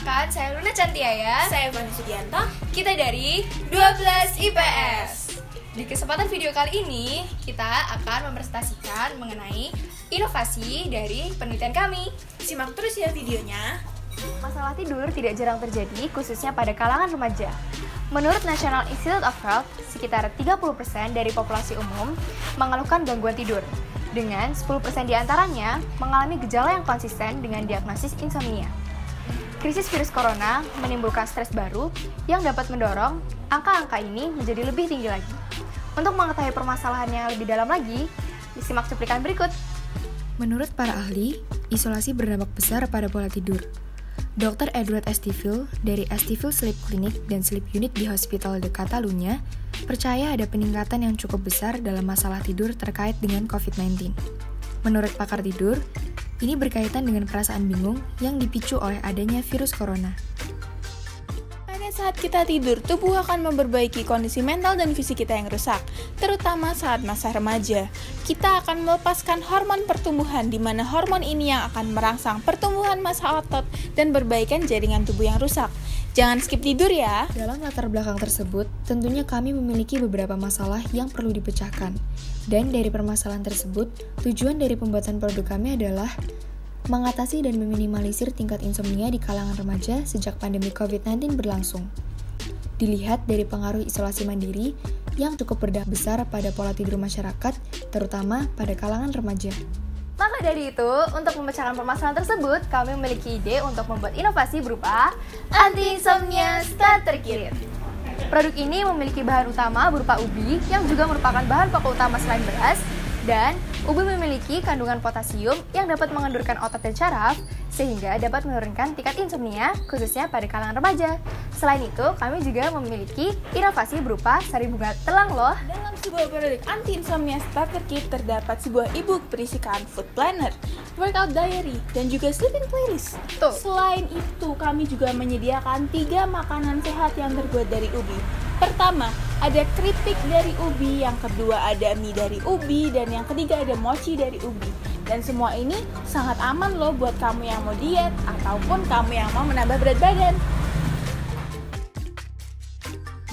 Perkenalkan, saya Luna Cantiaya. Saya Fani Sugianto. Kita dari 12 IPS. Di kesempatan video kali ini, kita akan mempresentasikan mengenai inovasi dari penelitian kami. Simak terus ya videonya. Masalah tidur tidak jarang terjadi, khususnya pada kalangan remaja. Menurut National Institute of Health, sekitar 30% dari populasi umum mengeluhkan gangguan tidur. Dengan 10% diantaranya mengalami gejala yang konsisten dengan diagnosis insomnia. Krisis virus corona menimbulkan stres baru yang dapat mendorong angka-angka ini menjadi lebih tinggi lagi. Untuk mengetahui permasalahannya lebih dalam lagi, disimak cuplikan berikut. Menurut para ahli, isolasi berdampak besar pada pola tidur. Dr. Edward Estiville dari Estiville Sleep Clinic dan Sleep Unit di Hospital de Catalunya percaya ada peningkatan yang cukup besar dalam masalah tidur terkait dengan COVID-19. Menurut pakar tidur, ini berkaitan dengan perasaan bingung yang dipicu oleh adanya virus corona. Pada saat kita tidur, tubuh akan memperbaiki kondisi mental dan fisik kita yang rusak, terutama saat masa remaja. Kita akan melepaskan hormon pertumbuhan, di mana hormon ini yang akan merangsang pertumbuhan massa otot dan perbaikan jaringan tubuh yang rusak. Jangan skip tidur ya. Dalam latar belakang tersebut, tentunya kami memiliki beberapa masalah yang perlu dipecahkan. Dan dari permasalahan tersebut, tujuan dari pembuatan produk kami adalah mengatasi dan meminimalisir tingkat insomnia di kalangan remaja sejak pandemi COVID-19 berlangsung. Dilihat dari pengaruh isolasi mandiri yang cukup berdampak besar pada pola tidur masyarakat, terutama pada kalangan remaja. Maka dari itu, untuk memecahkan permasalahan tersebut, kami memiliki ide untuk membuat inovasi berupa Anti-Insomnia Starter Kit. Produk ini memiliki bahan utama berupa ubi yang juga merupakan bahan pokok utama selain beras, dan ubi memiliki kandungan potasium yang dapat mengendurkan otot dan syaraf sehingga dapat menurunkan tingkat insomnia khususnya pada kalangan remaja. Selain itu, kami juga memiliki inovasi berupa sari bunga telang loh. Dalam sebuah produk anti-insomnia starter kit terdapat sebuah e-book berisikan food planner, workout diary, dan juga sleeping playlist. Tuh. Selain itu, kami juga menyediakan 3 makanan sehat yang terbuat dari ubi. Pertama, ada keripik dari ubi, yang kedua ada mie dari ubi, dan yang ketiga ada mochi dari ubi. Dan semua ini sangat aman loh buat kamu yang mau diet ataupun kamu yang mau menambah berat badan.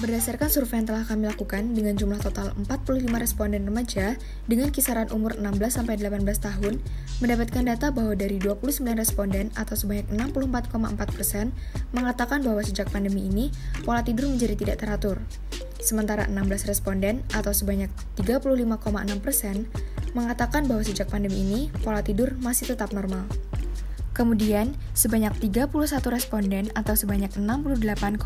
Berdasarkan survei yang telah kami lakukan dengan jumlah total 45 responden remaja dengan kisaran umur 16-18 tahun, mendapatkan data bahwa dari 29 responden atau sebanyak 64,4% mengatakan bahwa sejak pandemi ini, pola tidur menjadi tidak teratur. Sementara 16 responden atau sebanyak 35,6% mengatakan bahwa sejak pandemi ini, pola tidur masih tetap normal. Kemudian, sebanyak 31 responden atau sebanyak 68,9%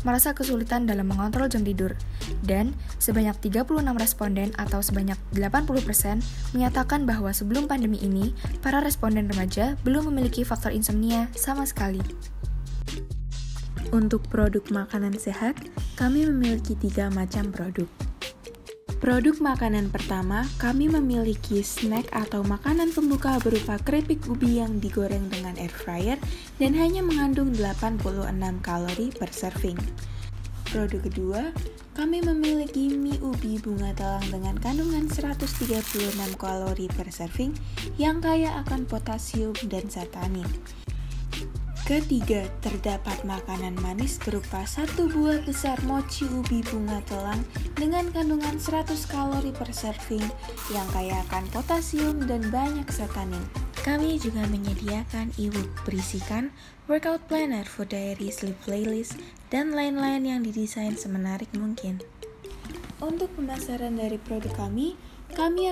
merasa kesulitan dalam mengontrol jam tidur. Dan, sebanyak 36 responden atau sebanyak 80% menyatakan bahwa sebelum pandemi ini, para responden remaja belum memiliki faktor insomnia sama sekali. Untuk produk makanan sehat, kami memiliki 3 macam produk. Produk makanan pertama, kami memiliki snack atau makanan pembuka berupa keripik ubi yang digoreng dengan air fryer dan hanya mengandung 86 kalori per serving. Produk kedua, kami memiliki mie ubi bunga telang dengan kandungan 136 kalori per serving yang kaya akan potasium dan satanin. Ketiga, terdapat makanan manis berupa 1 buah besar mochi ubi bunga telang dengan kandungan 100 kalori per serving yang kaya akan potasium dan banyak satanin. Kami juga menyediakan e-book berisikan workout planner, food diary, sleep playlist, dan lain-lain yang didesain semenarik mungkin. Untuk pemasaran dari produk kami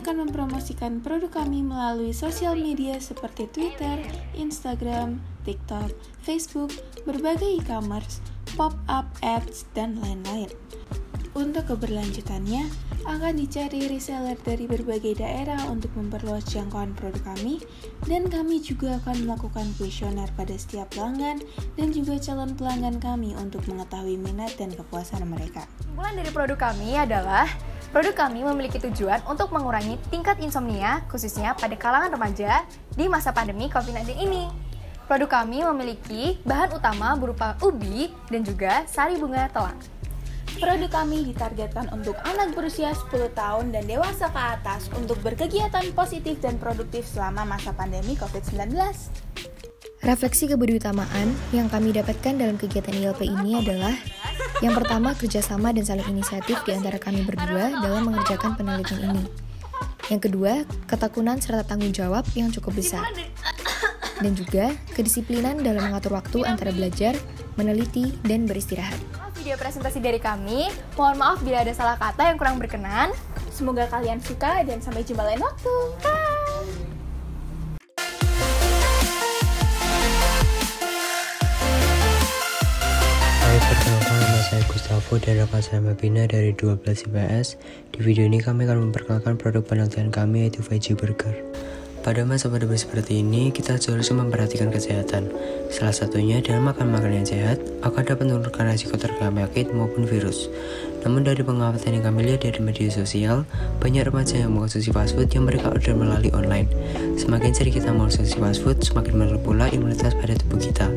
akan mempromosikan produk kami melalui sosial media seperti Twitter, Instagram, TikTok, Facebook, berbagai e-commerce, pop-up ads, dan lain-lain. Untuk keberlanjutannya, akan dicari reseller dari berbagai daerah untuk memperluas jangkauan produk kami, dan kami juga akan melakukan kuesioner pada setiap pelanggan dan juga calon pelanggan kami untuk mengetahui minat dan kepuasan mereka. Kesimpulan dari produk kami adalah produk kami memiliki tujuan untuk mengurangi tingkat insomnia khususnya pada kalangan remaja di masa pandemi COVID-19 ini. Produk kami memiliki bahan utama berupa ubi dan juga sari bunga telang. Produk kami ditargetkan untuk anak berusia 10 tahun dan dewasa ke atas untuk berkegiatan positif dan produktif selama masa pandemi COVID-19. Refleksi keberutamaan yang kami dapatkan dalam kegiatan ILP ini adalah yang pertama, kerjasama dan saling inisiatif di antara kami berdua dalam mengerjakan penelitian ini. Yang kedua, ketekunan serta tanggung jawab yang cukup besar. Dan juga, kedisiplinan dalam mengatur waktu antara belajar, meneliti, dan beristirahat. Video presentasi dari kami, mohon maaf bila ada salah kata yang kurang berkenan. Semoga kalian suka dan sampai jumpa lain waktu. Bye! Perkenalkan, nama saya Gustavo dan rekan saya Mabina dari 12 IPS. Di video ini kami akan memperkenalkan produk penelitian kami yaitu Veggie Burger. Pada masa pandemi seperti ini, kita harus memperhatikan kesehatan. Salah satunya dengan makan makanan yang sehat akan dapat menurunkan risiko terkena penyakit maupun virus. Namun dari pengamatan yang kami lihat dari media sosial, banyak remaja yang mengkonsumsi fast food yang mereka order melalui online. Semakin sering kita mengkonsumsi fast food, semakin menurun pula imunitas pada tubuh kita.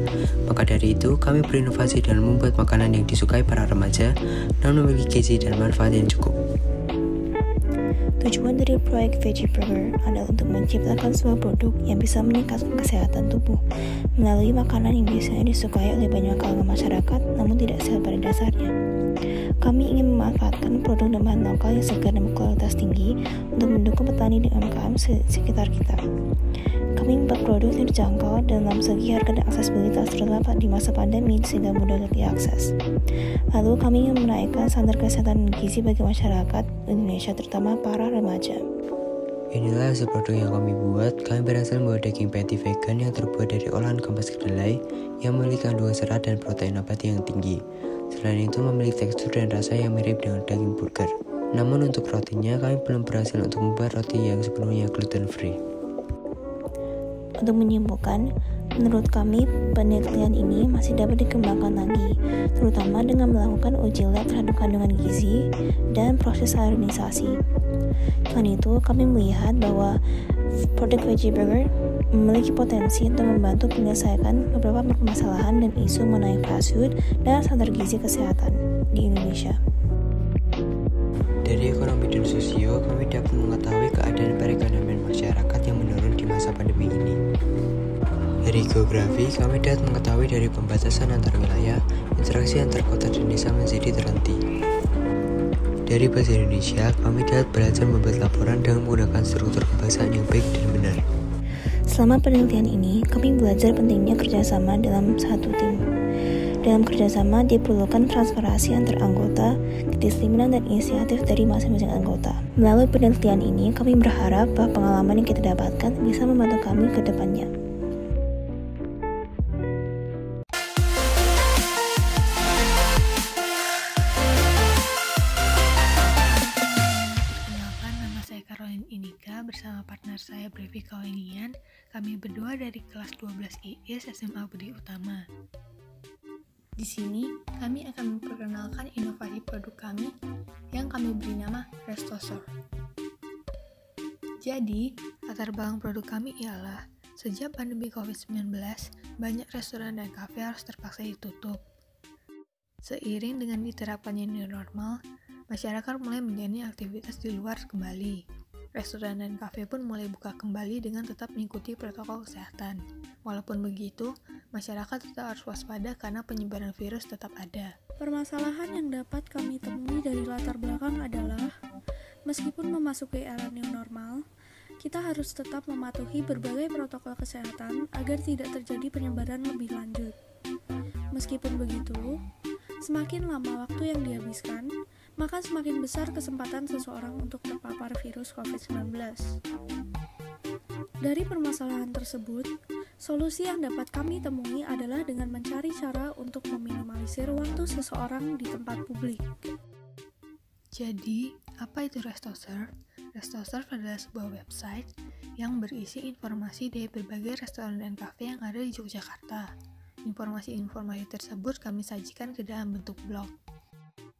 Maka dari itu, kami berinovasi dalam membuat makanan yang disukai para remaja, namun memiliki gizi dan manfaat yang cukup. Tujuan dari proyek Veggie Burger adalah untuk menciptakan sebuah produk yang bisa meningkatkan kesehatan tubuh melalui makanan yang biasanya disukai oleh banyak kalangan masyarakat namun tidak sehat pada dasarnya. Kami ingin memanfaatkan produk dan bahan lokal yang segar dan berkualitas tinggi untuk mendukung petani dan UMKM sekitar kita. Kami membuat produk yang terjangkau dalam segi harga dan aksesibilitas terutama di masa pandemi sehingga mudah diakses. Lalu kami ingin menaikkan standar kesehatan dan gizi bagi masyarakat Indonesia terutama para remaja. Inilah hasil produk yang kami buat. Kami berhasil membuat daging patty vegan yang terbuat dari olahan kampas kedelai yang memiliki kandungan serat dan protein nabati yang tinggi. Selain itu memiliki tekstur dan rasa yang mirip dengan daging burger. Namun untuk rotinya kami belum berhasil untuk membuat roti yang sepenuhnya gluten free. Untuk menyimpulkan, menurut kami penelitian ini masih dapat dikembangkan lagi, terutama dengan melakukan uji lab terhadap kandungan gizi dan proses alurinisasi. Selain itu, kami melihat bahwa produk Veggie Burger memiliki potensi untuk membantu menyelesaikan beberapa permasalahan dan isu mengenai fast food dan standar gizi kesehatan di Indonesia. Dari ekonomi dan sosio, kami dapat mengetahui keadaan perekonomian masyarakat yang menurun di masa pandemi ini. Dari geografi, kami dapat mengetahui dari pembatasan antar wilayah, interaksi antar kota dan desa menjadi terhenti. Dari bahasa Indonesia, kami dapat belajar membuat laporan dengan menggunakan struktur kebahasaan yang baik dan benar. Selama penelitian ini, kami belajar pentingnya kerjasama dalam satu tim. Dalam kerjasama diperlukan transparansi antar anggota, kedisiplinan dan inisiatif dari masing-masing anggota. Melalui penelitian ini, kami berharap bahwa pengalaman yang kita dapatkan bisa membantu kami ke depannya. Perkenalkan, nama saya Caroline Inika bersama partner saya Brevi Kaulinian. Kami berdua dari kelas 12 IIS SMA Budi Utama. Di sini, kami akan memperkenalkan inovasi produk kami yang kami beri nama Restosor. Jadi, latar belakang produk kami ialah sejak pandemi COVID-19, banyak restoran dan kafe harus terpaksa ditutup. Seiring dengan diterapkannya new normal, masyarakat mulai menjalani aktivitas di luar kembali. Restoran dan kafe pun mulai buka kembali dengan tetap mengikuti protokol kesehatan. Walaupun begitu, masyarakat tetap harus waspada karena penyebaran virus tetap ada. Permasalahan yang dapat kami temui dari latar belakang adalah, meskipun memasuki era new normal, kita harus tetap mematuhi berbagai protokol kesehatan agar tidak terjadi penyebaran lebih lanjut. Meskipun begitu, semakin lama waktu yang dihabiskan, maka semakin besar kesempatan seseorang untuk terpapar virus COVID-19. Dari permasalahan tersebut, solusi yang dapat kami temui adalah dengan mencari cara untuk meminimalisir waktu seseorang di tempat publik. Jadi, apa itu Restosor? Restosor adalah sebuah website yang berisi informasi dari berbagai restoran dan kafe yang ada di Yogyakarta. Informasi-informasi tersebut kami sajikan ke dalam bentuk blog.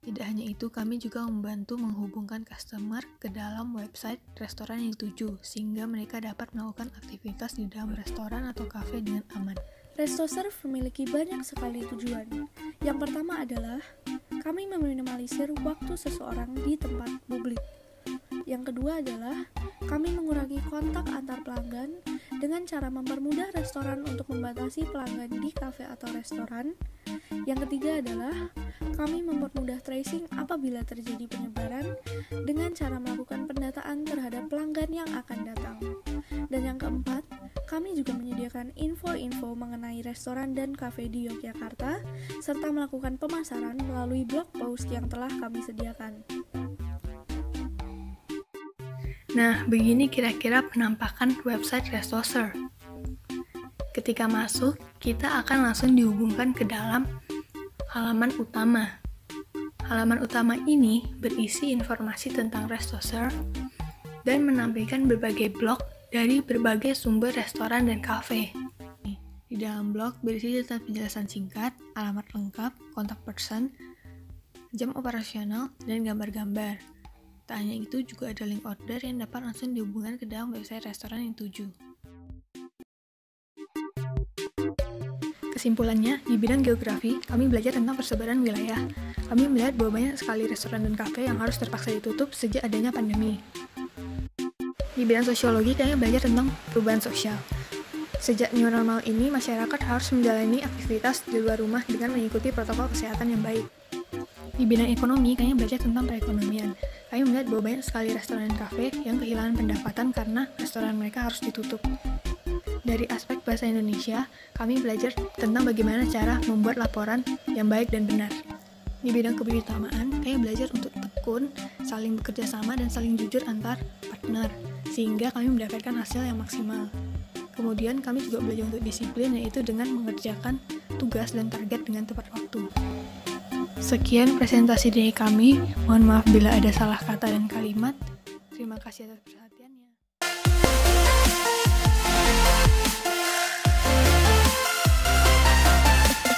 Tidak hanya itu, kami juga membantu menghubungkan customer ke dalam website restoran yang dituju, sehingga mereka dapat melakukan aktivitas di dalam restoran atau kafe dengan aman. Restosor memiliki banyak sekali tujuan. Yang pertama adalah, kami meminimalisir waktu seseorang di tempat publik. Yang kedua adalah, kami mengurangi kontak antar pelanggan dengan cara mempermudah restoran untuk membatasi pelanggan di kafe atau restoran. Yang ketiga adalah kami mempermudah tracing apabila terjadi penyebaran dengan cara melakukan pendataan terhadap pelanggan yang akan datang. Dan yang keempat, kami juga menyediakan info-info mengenai restoran dan kafe di Yogyakarta, serta melakukan pemasaran melalui blog post yang telah kami sediakan. Nah, begini kira-kira penampakan website RestoServe. Ketika masuk, kita akan langsung dihubungkan ke dalam halaman utama. Halaman utama ini berisi informasi tentang RestoServe dan menampilkan berbagai blog dari berbagai sumber restoran dan kafe. Di dalam blog berisi data penjelasan singkat, alamat lengkap, kontak person, jam operasional, dan gambar-gambar. Tak hanya itu, juga ada link order yang dapat langsung dihubungkan ke dalam website restoran yang dituju. Kesimpulannya, di bidang geografi, kami belajar tentang persebaran wilayah. Kami melihat bahwa banyak sekali restoran dan kafe yang harus terpaksa ditutup sejak adanya pandemi. Di bidang sosiologi, kami belajar tentang perubahan sosial. Sejak new normal ini, masyarakat harus menjalani aktivitas di luar rumah dengan mengikuti protokol kesehatan yang baik. Di bidang ekonomi, kami belajar tentang perekonomian. Kami melihat bahwa banyak sekali restoran dan kafe yang kehilangan pendapatan karena restoran mereka harus ditutup. Dari aspek bahasa Indonesia, kami belajar tentang bagaimana cara membuat laporan yang baik dan benar. Di bidang kebersamaan, kami belajar untuk tekun, saling bekerja sama, dan saling jujur antar partner, sehingga kami mendapatkan hasil yang maksimal. Kemudian kami juga belajar untuk disiplin, yaitu dengan mengerjakan tugas dan target dengan tepat waktu. Sekian presentasi dari kami, mohon maaf bila ada salah kata dan kalimat. Terima kasih atas perhatiannya.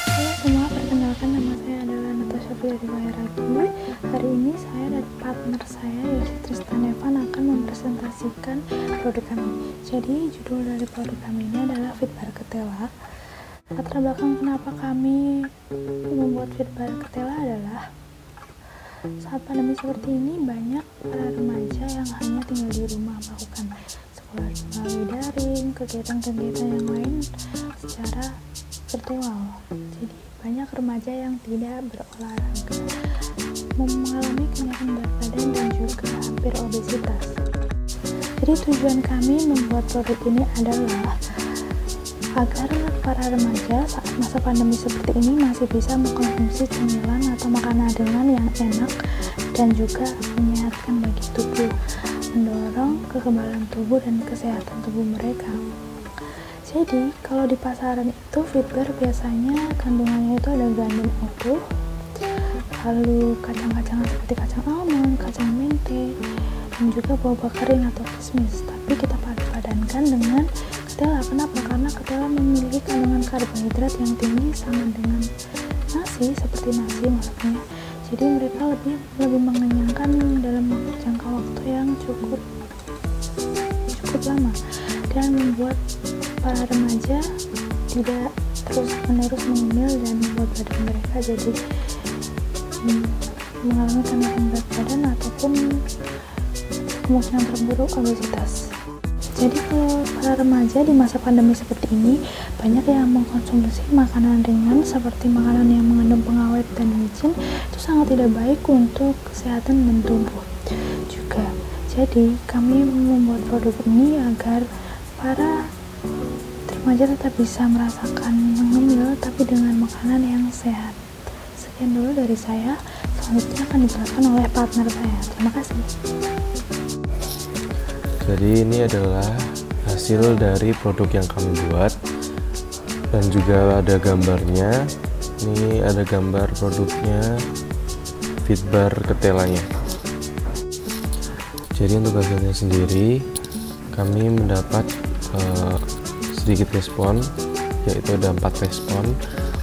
Halo semua, perkenalkan nama saya adalah Natasha dari Wairagi. Hari ini saya dan partner saya yaitu Tristan Evan akan mempresentasikan produk kami. Jadi judul dari produk kami ini adalah Fitbar Ketela. Latar belakang kenapa kami membuat Fitbar Ketela adalah saat pandemi seperti ini banyak para remaja yang hanya tinggal di rumah melakukan sekolah melalui daring, kegiatan-kegiatan yang lain secara virtual. Jadi banyak remaja yang tidak berolahraga, mengalami kenaikan berat badan dan juga hampir obesitas. Jadi tujuan kami membuat produk ini adalah agar para remaja saat masa pandemi seperti ini masih bisa mengkonsumsi cemilan atau makanan ringan yang enak dan juga menyehatkan bagi tubuh, mendorong kekebalan tubuh dan kesehatan tubuh mereka. Jadi, kalau di pasaran itu Fitbar biasanya kandungannya itu ada gandum utuh, lalu kacang-kacangan seperti kacang almond, kacang mente, dan juga buah-buah kering atau kismis. Tapi kita padankan dengan ketela. Kenapa? Karena ketela memiliki kandungan karbohidrat yang tinggi sama dengan nasi, seperti nasi maksudnya. Jadi mereka lebih mengenyangkan dalam jangka waktu yang cukup lama dan membuat para remaja tidak terus-menerus mengemil dan membuat badan mereka jadi mengalami kenaikan berat badan ataupun kemungkinan terburuk obesitas. Jadi kalau para remaja di masa pandemi seperti ini banyak yang mengkonsumsi makanan ringan seperti makanan yang mengandung pengawet dan micin, itu sangat tidak baik untuk kesehatan dan tubuh juga. Jadi kami membuat produk ini agar para remaja tetap bisa merasakan mengemil tapi dengan makanan yang sehat. Sekian dulu dari saya, selanjutnya akan dijelaskan oleh partner saya. Terima kasih. Jadi ini adalah hasil dari produk yang kami buat dan juga ada gambarnya. Ini ada gambar produknya, Fitbar Ketelanya. Jadi untuk hasilnya sendiri kami mendapat sedikit respon, yaitu ada 4 respon.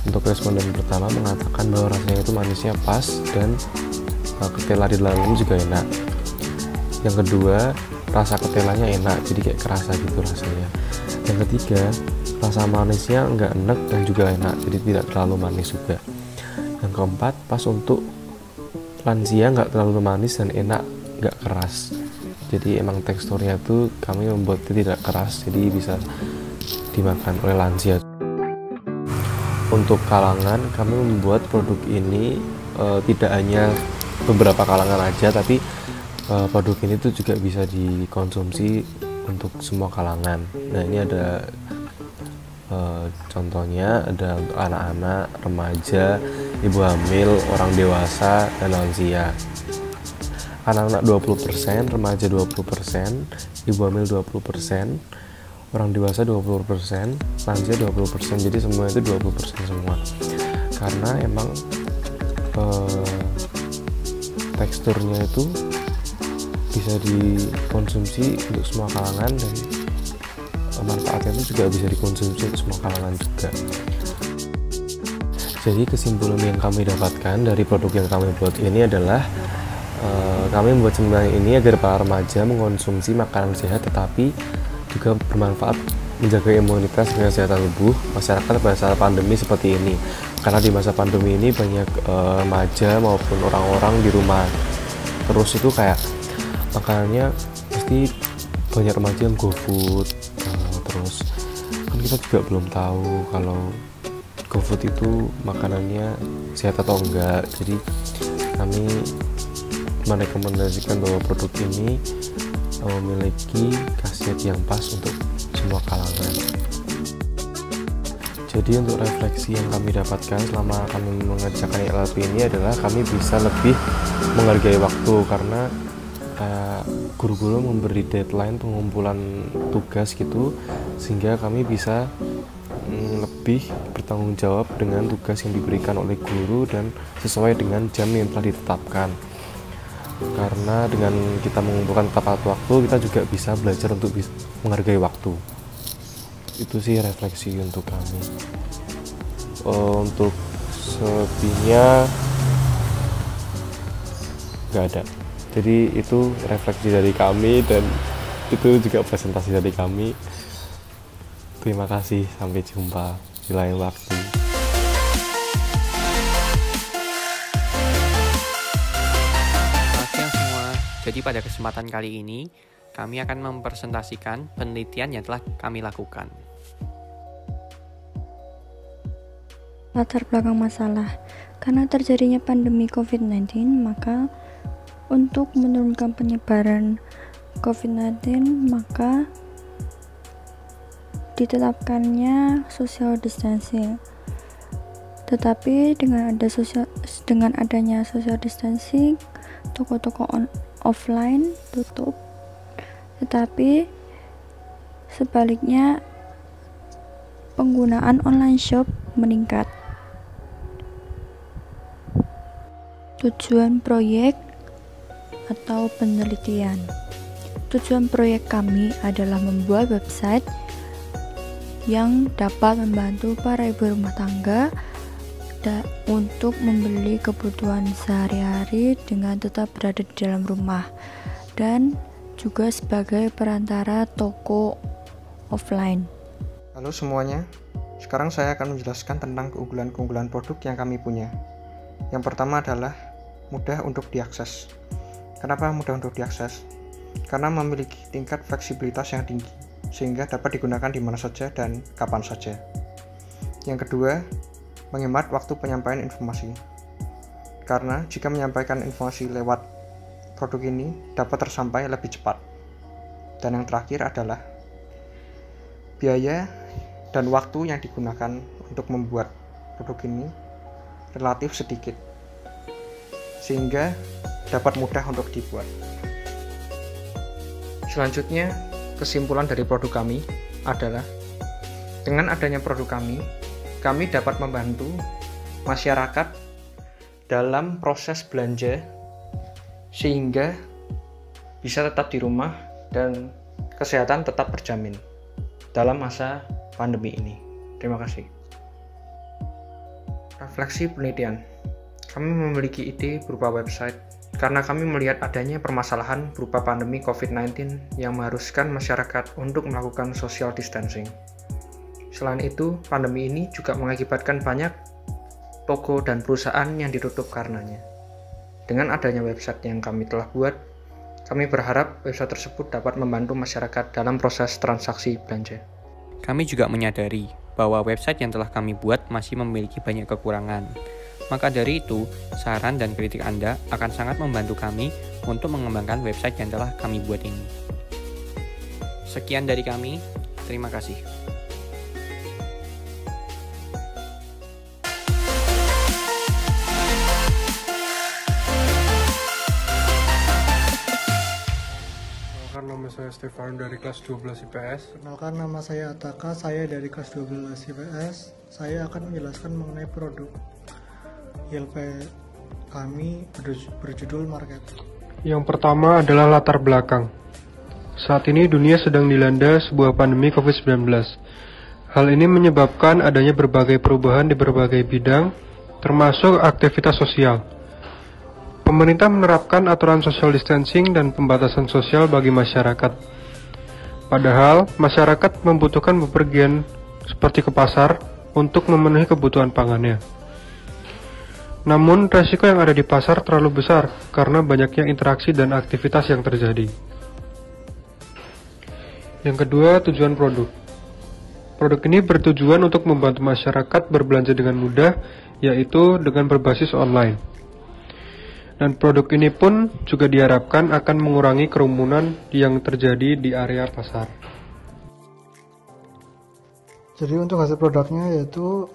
Untuk responden pertama mengatakan bahwa rasanya itu manisnya pas dan ketela di dalamnya juga enak. Yang kedua, rasa ketelanya enak, jadi kayak kerasa gitu rasanya. Yang ketiga, rasa manisnya nggak enek dan juga enak, jadi tidak terlalu manis juga. Yang keempat, pas untuk lansia, nggak terlalu manis dan enak, nggak keras. Jadi emang teksturnya tuh kami membuatnya tidak keras, jadi bisa dimakan oleh lansia. Untuk kalangan, kami membuat produk ini tidak hanya beberapa kalangan aja, tapi produk ini tuh juga bisa dikonsumsi untuk semua kalangan. Nah, ini ada contohnya, ada untuk anak-anak, remaja, ibu hamil, orang dewasa, dan lansia. Anak-anak 20%, remaja 20%, ibu hamil 20%, orang dewasa 20%, lansia 20%. Jadi semua itu 20% semua. Karena emang teksturnya itu bisa dikonsumsi untuk semua kalangan, dan manfaatnya itu juga bisa dikonsumsi untuk semua kalangan juga. Jadi kesimpulan yang kami dapatkan dari produk yang kami buat ini adalah kami membuat cemilan ini agar para remaja mengkonsumsi makanan sehat tetapi juga bermanfaat menjaga imunitas dan kesehatan tubuh masyarakat pada saat pandemi seperti ini. Karena di masa pandemi ini banyak remaja maupun orang-orang di rumah terus, itu kayak makanannya pasti banyak remaja yang GoFood. Terus kan kita juga belum tahu kalau GoFood itu makanannya sehat atau enggak. Jadi kami merekomendasikan bahwa produk ini memiliki khasiat yang pas untuk semua kalangan. Jadi untuk refleksi yang kami dapatkan selama kami mengerjakan LLP ini adalah kami bisa lebih menghargai waktu, karena guru-guru memberi deadline pengumpulan tugas gitu, sehingga kami bisa lebih bertanggung jawab dengan tugas yang diberikan oleh guru dan sesuai dengan jam yang telah ditetapkan. Karena dengan kita mengumpulkan tepat waktu, kita juga bisa belajar untuk menghargai waktu. Itu sih refleksi untuk kami. Untuk selebihnya nggak ada. Jadi itu refleksi dari kami, dan itu juga presentasi dari kami. Terima kasih, sampai jumpa di lain waktu. Selamat siang semua. Jadi pada kesempatan kali ini kami akan mempresentasikan penelitian yang telah kami lakukan. Latar belakang masalah. Karena terjadinya pandemi COVID-19, maka untuk menurunkan penyebaran COVID-19, maka ditetapkannya social distancing. Tetapi dengan adanya social distancing, toko-toko offline tutup. Tetapi sebaliknya penggunaan online shop meningkat. Tujuan proyek atau penelitian. Tujuan proyek kami adalah membuat website yang dapat membantu para ibu rumah tangga untuk membeli kebutuhan sehari-hari dengan tetap berada di dalam rumah, dan juga sebagai perantara toko offline. Halo semuanya, sekarang saya akan menjelaskan tentang keunggulan-keunggulan produk yang kami punya. Yang pertama adalah mudah untuk diakses. Kenapa mudah untuk diakses? Karena memiliki tingkat fleksibilitas yang tinggi, sehingga dapat digunakan di mana saja dan kapan saja. Yang kedua, menghemat waktu penyampaian informasi. Karena jika menyampaikan informasi lewat produk ini dapat tersampai lebih cepat. Dan yang terakhir adalah biaya dan waktu yang digunakan untuk membuat produk ini relatif sedikit, sehingga dapat mudah untuk dibuat. Selanjutnya, kesimpulan dari produk kami adalah dengan adanya produk kami dapat membantu masyarakat dalam proses belanja sehingga bisa tetap di rumah dan kesehatan tetap terjamin dalam masa pandemi ini. Terima kasih. Refleksi penelitian. Kami memiliki ide berupa website karena kami melihat adanya permasalahan berupa pandemi COVID-19 yang mengharuskan masyarakat untuk melakukan social distancing. Selain itu, pandemi ini juga mengakibatkan banyak toko dan perusahaan yang ditutup karenanya. Dengan adanya website yang kami telah buat, kami berharap website tersebut dapat membantu masyarakat dalam proses transaksi belanja. Kami juga menyadari bahwa website yang telah kami buat masih memiliki banyak kekurangan. Maka dari itu, saran dan kritik Anda akan sangat membantu kami untuk mengembangkan website yang telah kami buat ini. Sekian dari kami, terima kasih. Nama saya Stefan dari kelas 12 IPS. Kenalkan, nama saya Ataka, saya dari kelas 12 IPS. Saya akan menjelaskan mengenai produk ILP kami berjudul Market. Yang pertama adalah latar belakang. Saat ini dunia sedang dilanda sebuah pandemi COVID-19. Hal ini menyebabkan adanya berbagai perubahan di berbagai bidang, termasuk aktivitas sosial. Pemerintah menerapkan aturan social distancing dan pembatasan sosial bagi masyarakat. Padahal, masyarakat membutuhkan bepergian seperti ke pasar untuk memenuhi kebutuhan pangannya. Namun, resiko yang ada di pasar terlalu besar karena banyaknya interaksi dan aktivitas yang terjadi. Yang kedua, tujuan produk. Produk ini bertujuan untuk membantu masyarakat berbelanja dengan mudah, yaitu dengan berbasis online. Dan produk ini pun juga diharapkan akan mengurangi kerumunan yang terjadi di area pasar. Jadi untuk hasil produknya yaitu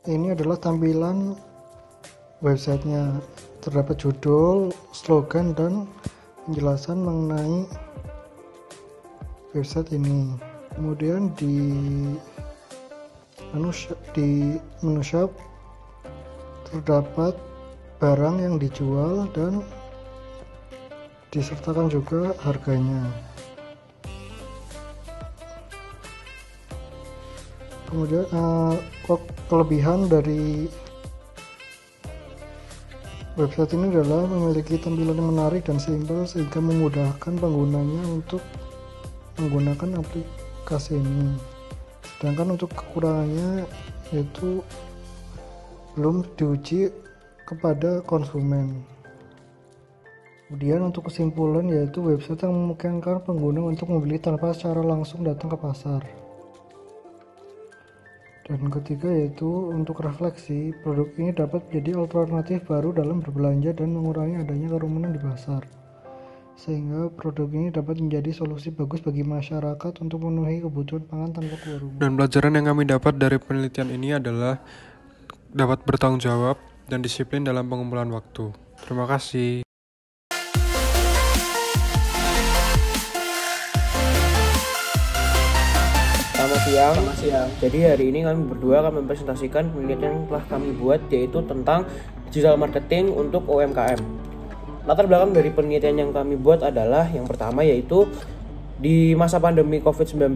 ini adalah tampilan websitenya. Terdapat judul, slogan, dan penjelasan mengenai website ini. Kemudian di menu shop terdapat barang yang dijual dan disertakan juga harganya. Kemudian kelebihan dari website ini adalah memiliki tampilan yang menarik dan simpel sehingga memudahkan penggunanya untuk menggunakan aplikasi ini. Sedangkan untuk kekurangannya yaitu belum diuji kepada konsumen. Kemudian untuk kesimpulan yaitu website yang memungkinkan pengguna untuk membeli tanpa secara langsung datang ke pasar. Dan ketiga yaitu untuk refleksi, produk ini dapat menjadi alternatif baru dalam berbelanja dan mengurangi adanya kerumunan di pasar. Sehingga produk ini dapat menjadi solusi bagus bagi masyarakat untuk memenuhi kebutuhan pangan tanpa keluar rumah. Dan pelajaran yang kami dapat dari penelitian ini adalah dapat bertanggung jawab dan disiplin dalam pengumpulan waktu. Terima kasih. Selamat siang. Jadi hari ini kami berdua akan mempresentasikan penelitian yang telah kami buat, yaitu tentang digital marketing untuk UMKM. Latar belakang dari penelitian yang kami buat adalah yang pertama yaitu di masa pandemi COVID-19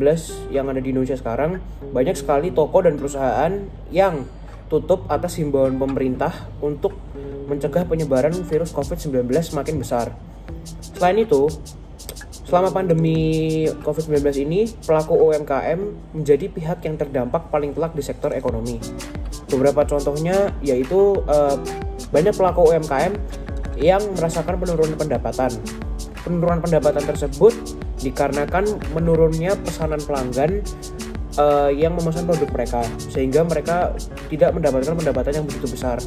yang ada di Indonesia sekarang, banyak sekali toko dan perusahaan yang tutup atas himbauan pemerintah untuk mencegah penyebaran virus COVID-19 semakin besar. Selain itu, selama pandemi COVID-19 ini, pelaku UMKM menjadi pihak yang terdampak paling telak di sektor ekonomi. Beberapa contohnya yaitu banyak pelaku UMKM yang merasakan penurunan pendapatan. Penurunan pendapatan tersebut dikarenakan menurunnya pesanan pelanggan yang memesan produk mereka, sehingga mereka tidak mendapatkan pendapatan yang begitu besar.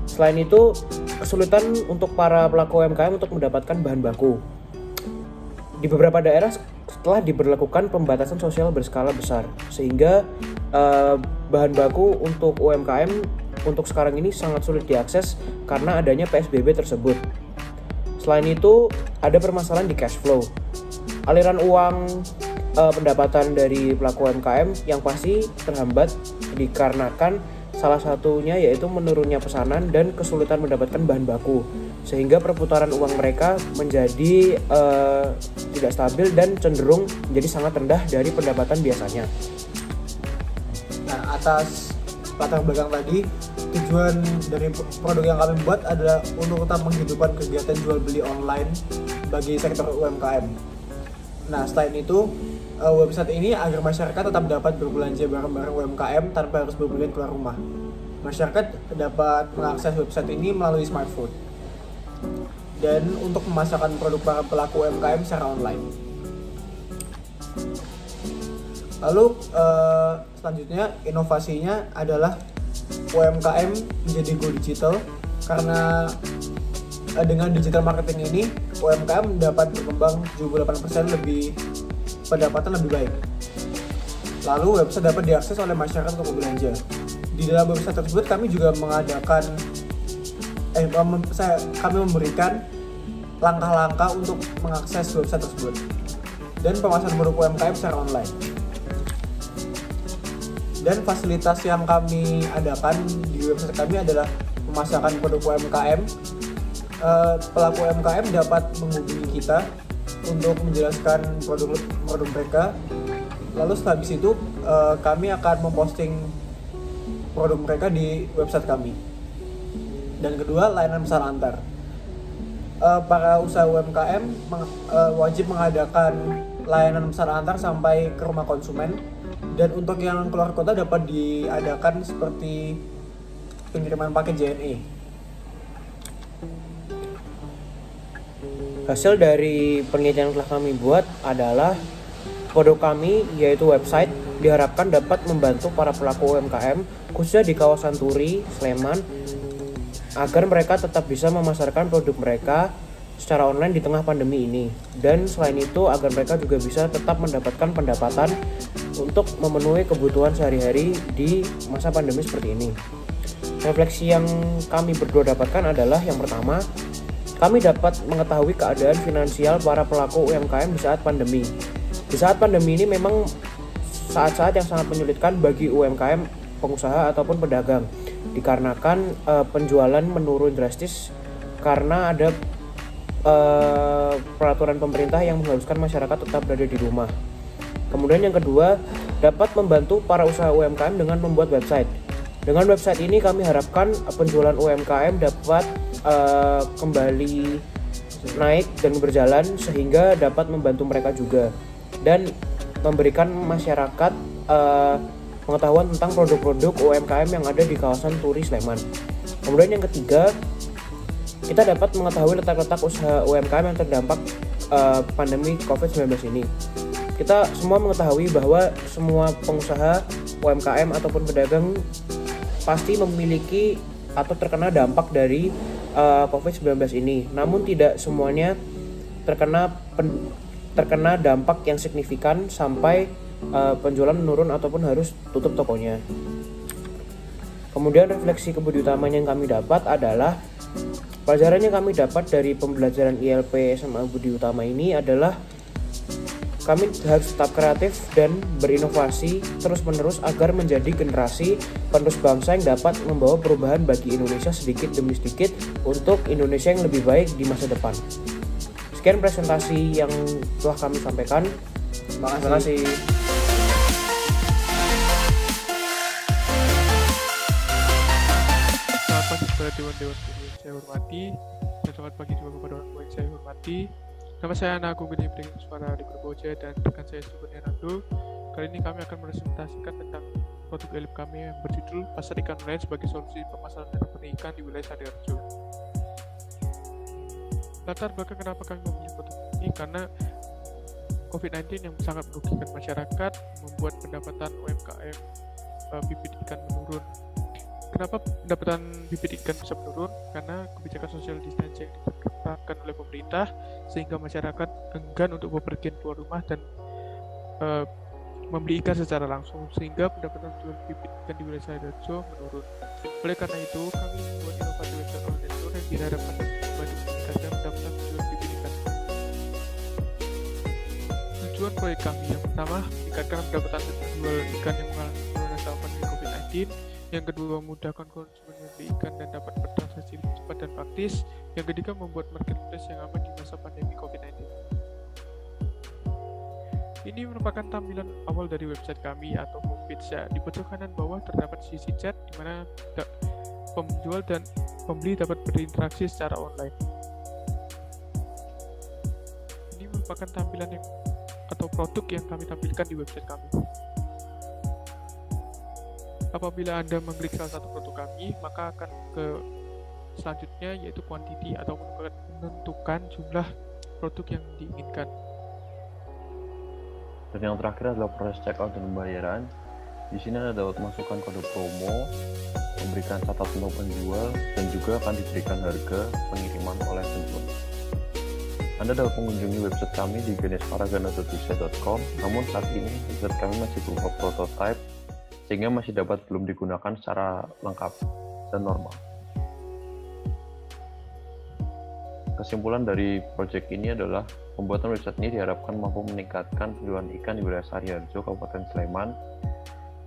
Selain itu, kesulitan untuk para pelaku UMKM untuk mendapatkan bahan baku. Di beberapa daerah telah diberlakukan pembatasan sosial berskala besar, sehingga bahan baku untuk UMKM untuk sekarang ini sangat sulit diakses karena adanya PSBB tersebut. Selain itu, ada permasalahan di cash flow. Aliran uang pendapatan dari pelaku UMKM yang pasti terhambat dikarenakan salah satunya yaitu menurunnya pesanan dan kesulitan mendapatkan bahan baku, sehingga perputaran uang mereka menjadi tidak stabil dan cenderung menjadi sangat rendah dari pendapatan biasanya. Nah, atas latar belakang tadi, tujuan dari produk yang kami buat adalah untuk tetap menghidupkan kegiatan jual beli online bagi sektor UMKM. Nah, selain itu, website ini agar masyarakat tetap dapat berbelanja barang-barang UMKM tanpa harus bepergian keluar rumah. Masyarakat dapat mengakses website ini melalui smartphone. Dan untuk memasarkan produk para pelaku UMKM secara online. Lalu selanjutnya inovasinya adalah UMKM menjadi go digital, karena dengan digital marketing ini UMKM dapat berkembang 78% lebih, pendapatan lebih baik. Lalu website dapat diakses oleh masyarakat untuk berbelanja. Di dalam website tersebut kami juga mengadakan kami memberikan langkah-langkah untuk mengakses website tersebut dan pemasaran produk UMKM secara online. Dan fasilitas yang kami adakan di website kami adalah pemasaran produk UMKM. Pelaku UMKM dapat menghubungi kita untuk menjelaskan produk mereka. Lalu setelah itu kami akan memposting produk mereka di website kami. Dan kedua, layanan pesan antar. Para usaha UMKM wajib mengadakan layanan pesan antar sampai ke rumah konsumen. Dan untuk yang keluar kota dapat diadakan seperti pengiriman paket JNE. Hasil dari penelitian yang telah kami buat adalah produk kami, yaitu website, diharapkan dapat membantu para pelaku UMKM khususnya di kawasan Turi, Sleman, agar mereka tetap bisa memasarkan produk mereka secara online di tengah pandemi ini. Dan selain itu agar mereka juga bisa tetap mendapatkan pendapatan untuk memenuhi kebutuhan sehari-hari di masa pandemi seperti ini. Refleksi yang kami berdua dapatkan adalah yang pertama, kami dapat mengetahui keadaan finansial para pelaku UMKM di saat pandemi. Di saat pandemi ini memang saat-saat yang sangat menyulitkan bagi UMKM, pengusaha ataupun pedagang, dikarenakan penjualan menurun drastis karena ada peraturan pemerintah yang mengharuskan masyarakat tetap berada di rumah. Kemudian yang kedua, dapat membantu para usaha UMKM dengan membuat website. Dengan website ini kami harapkan penjualan UMKM dapat kembali naik dan berjalan sehingga dapat membantu mereka juga dan memberikan masyarakat pengetahuan tentang produk-produk UMKM yang ada di kawasan Turi, Sleman. Kemudian yang ketiga, kita dapat mengetahui letak-letak usaha UMKM yang terdampak pandemi COVID-19 ini. Kita semua mengetahui bahwa semua pengusaha UMKM ataupun pedagang pasti memiliki atau terkena dampak dari COVID-19 ini. Namun tidak semuanya terkena dampak yang signifikan sampai penjualan menurun ataupun harus tutup tokonya. Kemudian refleksi kebudi utamanya yang kami dapat adalah pelajaran yang kami dapat dari pembelajaran ILP SMA Budi Utama ini adalah kami harus tetap kreatif dan berinovasi terus-menerus agar menjadi generasi penerus bangsa yang dapat membawa perubahan bagi Indonesia sedikit demi sedikit untuk Indonesia yang lebih baik di masa depan. Sekian presentasi yang telah kami sampaikan. Terima kasih. Selamat pagi kepada dewan-dewan yang saya hormati, dan selamat pagi juga kepada orang tua yang saya hormati. Nama saya Ana Agung Gede Pring Suara di Kurboja dan rekan saya Subhan Herando. Kali ini kami akan meresentasikan tentang produk ELIP kami yang berjudul Pasar Ikan Online sebagai solusi pemasaran dan pendidikan di wilayah Sadirejo. Latar belakang kenapa kami memilih produk ini karena COVID-19 yang sangat merugikan masyarakat membuat pendapatan UMKM bibit ikan menurun. Kenapa pendapatan bibit ikan bisa menurun? Karena kebijakan social distancing yang ditetapkan oleh pemerintah sehingga masyarakat enggan untuk bepergian keluar rumah dan membeli ikan secara langsung sehingga pendapatan jual bibit ikan di wilayah Sadirejo menurun. Oleh karena itu, kami membuat inovasi website online yang diharapkan membantu meningkatkan pendapatan jual bibit ikan. Tujuan proyek kami yang pertama, meningkatkan pendapatan penjual ikan yang mengalami penurunan pandemi COVID-19. Yang kedua, memudahkan konsumen membeli ikan dan dapat bertransaksi lebih cepat dan praktis. Yang ketiga, membuat marketplace yang aman di masa pandemi COVID-19. Ini merupakan tampilan awal dari website kami atau homepage ya. Di pojok kanan bawah terdapat sisi chat di mana penjual dan pembeli dapat berinteraksi secara online. Ini merupakan tampilan yang atau produk yang kami tampilkan di website kami. Apabila Anda mengklik salah satu produk kami, maka akan ke selanjutnya yaitu quantity atau menentukan jumlah produk yang diinginkan. Dan yang terakhir adalah proses checkout dan pembayaran. Di sini Anda dapat masukkan kode promo, memberikan catatan untuk penjual, dan juga akan diberikan harga pengiriman oleh penjual. Anda dapat mengunjungi website kami di ganesparagana.bisa.com, namun saat ini website kami masih berupa prototype, sehingga masih dapat belum digunakan secara lengkap dan normal. Kesimpulan dari proyek ini adalah pembuatan website ini diharapkan mampu meningkatkan penjualan ikan di wilayah Sariharjo, Kabupaten Sleman.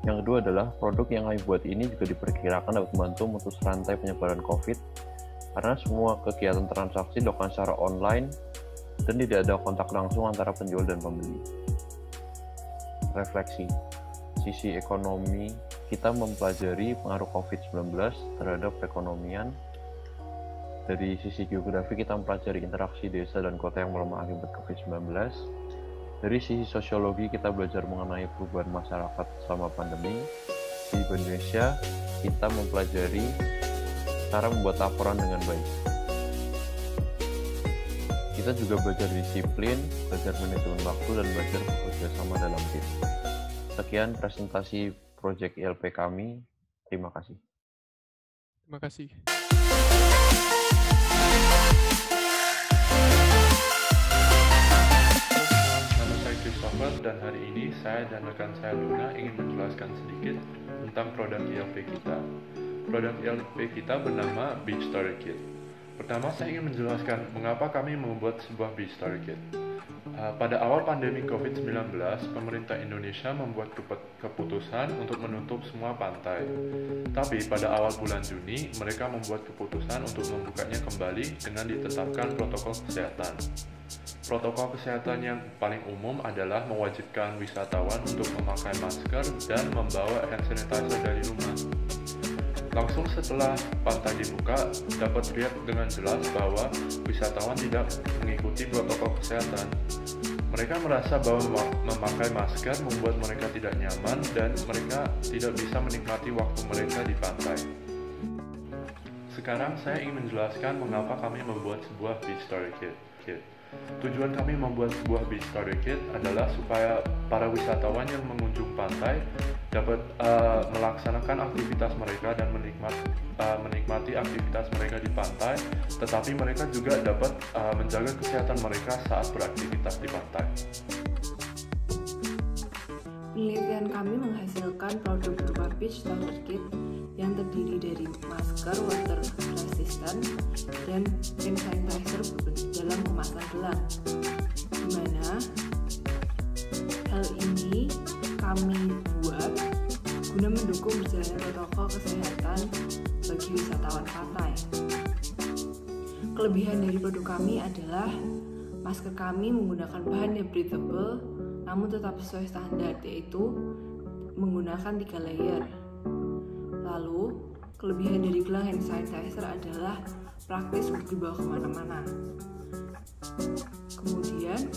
Yang kedua adalah produk yang kami buat ini juga diperkirakan dapat membantu memutus rantai penyebaran COVID, karena semua kegiatan transaksi dilakukan secara online dan tidak ada kontak langsung antara penjual dan pembeli. Refleksi, sisi ekonomi kita mempelajari pengaruh COVID-19 terhadap perekonomian. Dari sisi geografi kita mempelajari interaksi desa dan kota yang melemah akibat COVID-19. Dari sisi sosiologi kita belajar mengenai perubahan masyarakat selama pandemi. Di Indonesia kita mempelajari cara membuat laporan dengan baik. Kita juga belajar disiplin, belajar manajemen waktu, dan belajar bekerja sama dalam tim. Sekian presentasi proyek ILP kami. Terima kasih. Terima kasih. Nama saya Christopher dan hari ini saya dan rekan saya Luna ingin menjelaskan sedikit tentang produk ILP kita. Produk ILP kita bernama Beach Story Kit. Pertama, saya ingin menjelaskan mengapa kami membuat sebuah Beach Story Kit. Pada awal pandemi COVID-19, pemerintah Indonesia membuat keputusan untuk menutup semua pantai. Tapi pada awal bulan Juni, mereka membuat keputusan untuk membukanya kembali dengan ditetapkan protokol kesehatan. Protokol kesehatan yang paling umum adalah mewajibkan wisatawan untuk memakai masker dan membawa hand sanitizer dari rumah. Langsung setelah pantai dibuka, dapat terlihat dengan jelas bahwa wisatawan tidak mengikuti protokol kesehatan. Mereka merasa bahwa memakai masker membuat mereka tidak nyaman dan mereka tidak bisa menikmati waktu mereka di pantai. Sekarang saya ingin menjelaskan mengapa kami membuat sebuah Beach Story Kit. Tujuan kami membuat sebuah Beach Story Kit adalah supaya para wisatawan yang mengunjung pantai dapat melaksanakan aktivitas mereka dan menikmati aktivitas mereka di pantai, tetapi mereka juga dapat menjaga kesehatan mereka saat beraktivitas di pantai. Penelitian kami menghasilkan produk berupa Beach Story Kit yang terdiri dari masker water resistant dan hand sanitizer dalam kemasan gelang, di mana hal ini kami buat guna mendukung berjalannya protokol kesehatan bagi wisatawan pantai. Kelebihan dari produk kami adalah masker kami menggunakan bahan yang breathable namun tetap sesuai standar, yaitu menggunakan 3 layer. Lalu, kelebihan dari gelang hand sanitizer adalah praktis untuk dibawa kemana-mana. Kemudian,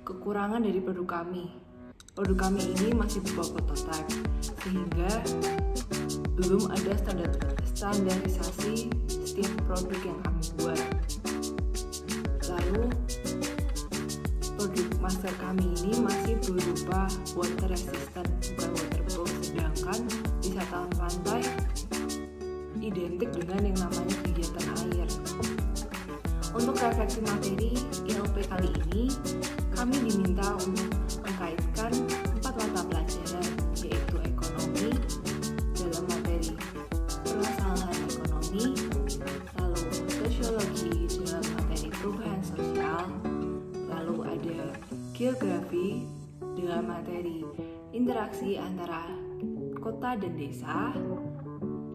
kekurangan dari produk kami. Produk kami ini masih berupa prototype, sehingga belum ada standarisasi setiap produk yang kami buat. Lalu, produk masker kami ini masih berupa water resistant, bukan waterproof, sedangkan wisatawan pantai identik dengan yang namanya kegiatan air. Untuk refleksi materi ILP kali ini, kami diminta untuk mengkaitkan 4 mata pelajaran, yaitu ekonomi dalam materi permasalahan ekonomi, lalu sosiologi dalam materi perubahan sosial, lalu ada geografi dalam materi interaksi antara kota dan desa,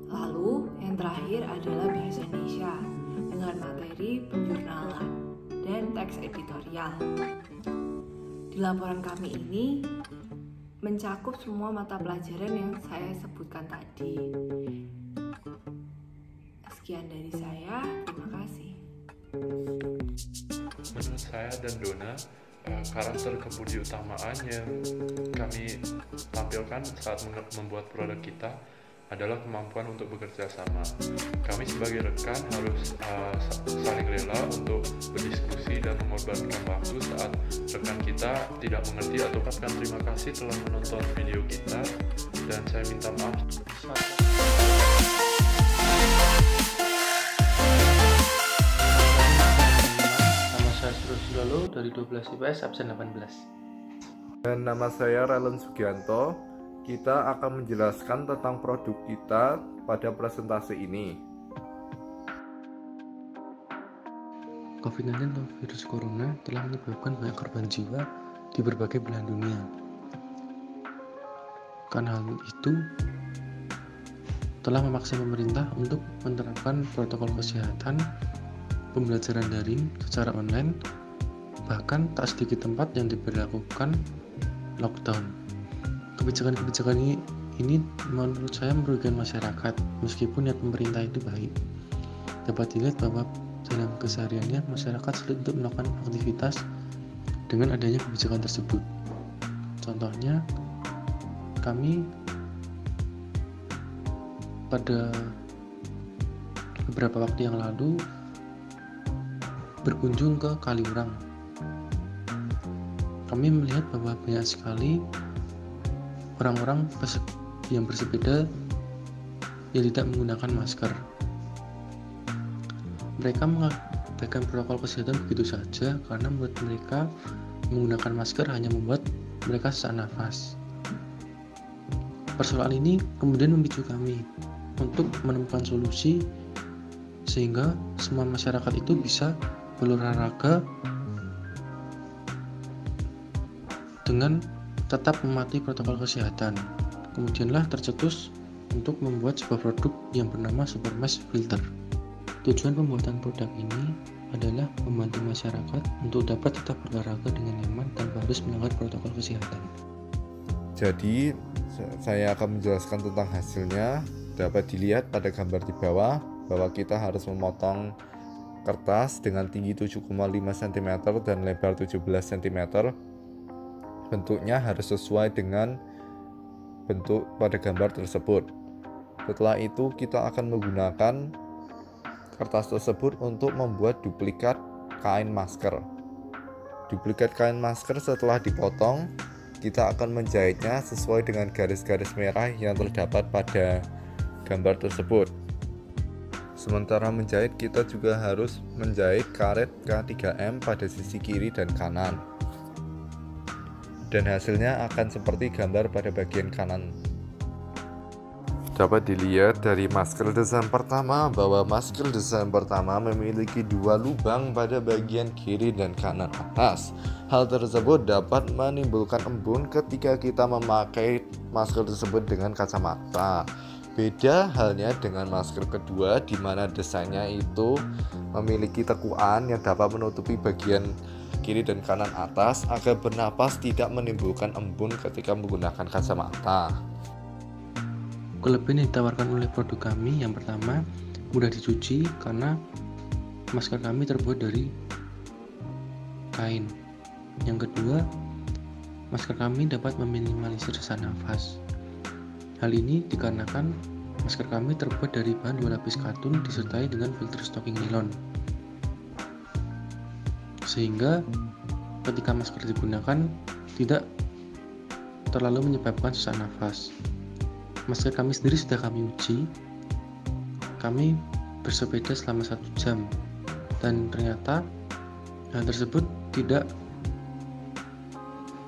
lalu yang terakhir adalah bahasa Indonesia dengan materi penjurnalan dan teks editorial. Di laporan kami ini mencakup semua mata pelajaran yang saya sebutkan tadi. Sekian dari saya, terima kasih. Menurut saya dan Dona, karakter kebudayataan yang kami tampilkan saat membuat produk kita adalah kemampuan untuk bekerja sama. Kami sebagai rekan harus saling rela untuk berdiskusi dan mengorbankan waktu saat rekan kita tidak mengerti atau katakan terima kasih telah menonton video kita, dan saya minta maaf. Nama saya Surus Lalu dari 12 IPS absen 18. Dan nama saya Ralen Sugianto. Kita akan menjelaskan tentang produk kita pada presentasi ini. COVID-19 atau virus corona telah menyebabkan banyak korban jiwa di berbagai belahan dunia. Karena hal itu telah memaksa pemerintah untuk menerapkan protokol kesehatan, pembelajaran daring secara online, bahkan tak sedikit tempat yang diberlakukan lockdown. Kebijakan-kebijakan ini menurut saya merugikan masyarakat, meskipun niat pemerintah itu baik. Dapat dilihat bahwa dalam kesehariannya masyarakat sulit untuk melakukan aktivitas dengan adanya kebijakan tersebut. Contohnya, kami pada beberapa waktu yang lalu berkunjung ke Kaliurang. Kami melihat bahwa banyak sekali orang-orang yang bersepeda yang tidak menggunakan masker. Mereka mengabaikan protokol kesehatan begitu saja karena menurut mereka menggunakan masker hanya membuat mereka sesak nafas. Persoalan ini kemudian memicu kami untuk menemukan solusi sehingga semua masyarakat itu bisa berolahraga dengan tetap mematuhi protokol kesehatan. Kemudianlah tercetus untuk membuat sebuah produk yang bernama Supermesh Filter. Tujuan pembuatan produk ini adalah membantu masyarakat untuk dapat tetap berolahraga dengan nyaman tanpa harus melanggar protokol kesehatan. Jadi, saya akan menjelaskan tentang hasilnya. Dapat dilihat pada gambar di bawah bahwa kita harus memotong kertas dengan tinggi 7,5 cm dan lebar 17 cm. Bentuknya harus sesuai dengan bentuk pada gambar tersebut. Setelah itu kita akan menggunakan kertas tersebut untuk membuat duplikat kain masker. Duplikat kain masker setelah dipotong, kita akan menjahitnya sesuai dengan garis-garis merah yang terdapat pada gambar tersebut. Sementara menjahit, kita juga harus menjahit karet K3M pada sisi kiri dan kanan. Dan hasilnya akan seperti gambar pada bagian kanan. Dapat dilihat dari masker desain pertama bahwa masker desain pertama memiliki dua lubang pada bagian kiri dan kanan atas. Hal tersebut dapat menimbulkan embun ketika kita memakai masker tersebut dengan kacamata. Beda halnya dengan masker kedua di mana desainnya itu memiliki tekuan yang dapat menutupi bagian kiri dan kanan atas agar bernapas tidak menimbulkan embun ketika menggunakan kacamata. Kelebihan yang ditawarkan oleh produk kami yang pertama, mudah dicuci karena masker kami terbuat dari kain. Yang kedua, masker kami dapat meminimalisir sesak nafas. Hal ini dikarenakan masker kami terbuat dari bahan 2 lapis katun disertai dengan filter stocking nilon. Sehingga ketika masker digunakan tidak terlalu menyebabkan sesak nafas. Masker kami sendiri sudah kami uji. Kami bersepeda selama 1 jam dan ternyata hal tersebut tidak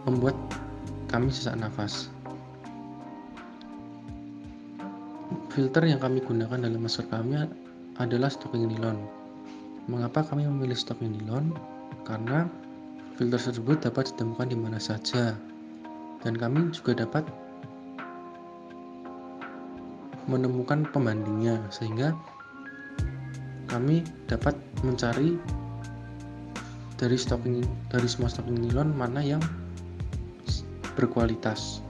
membuat kami sesak nafas. Filter yang kami gunakan dalam masker kami adalah stocking nilon. Mengapa kami memilih stocking nilon? Karena filter tersebut dapat ditemukan di mana saja, dan kami juga dapat menemukan pembandingnya, sehingga kami dapat mencari dari semua stocking nilon mana yang berkualitas.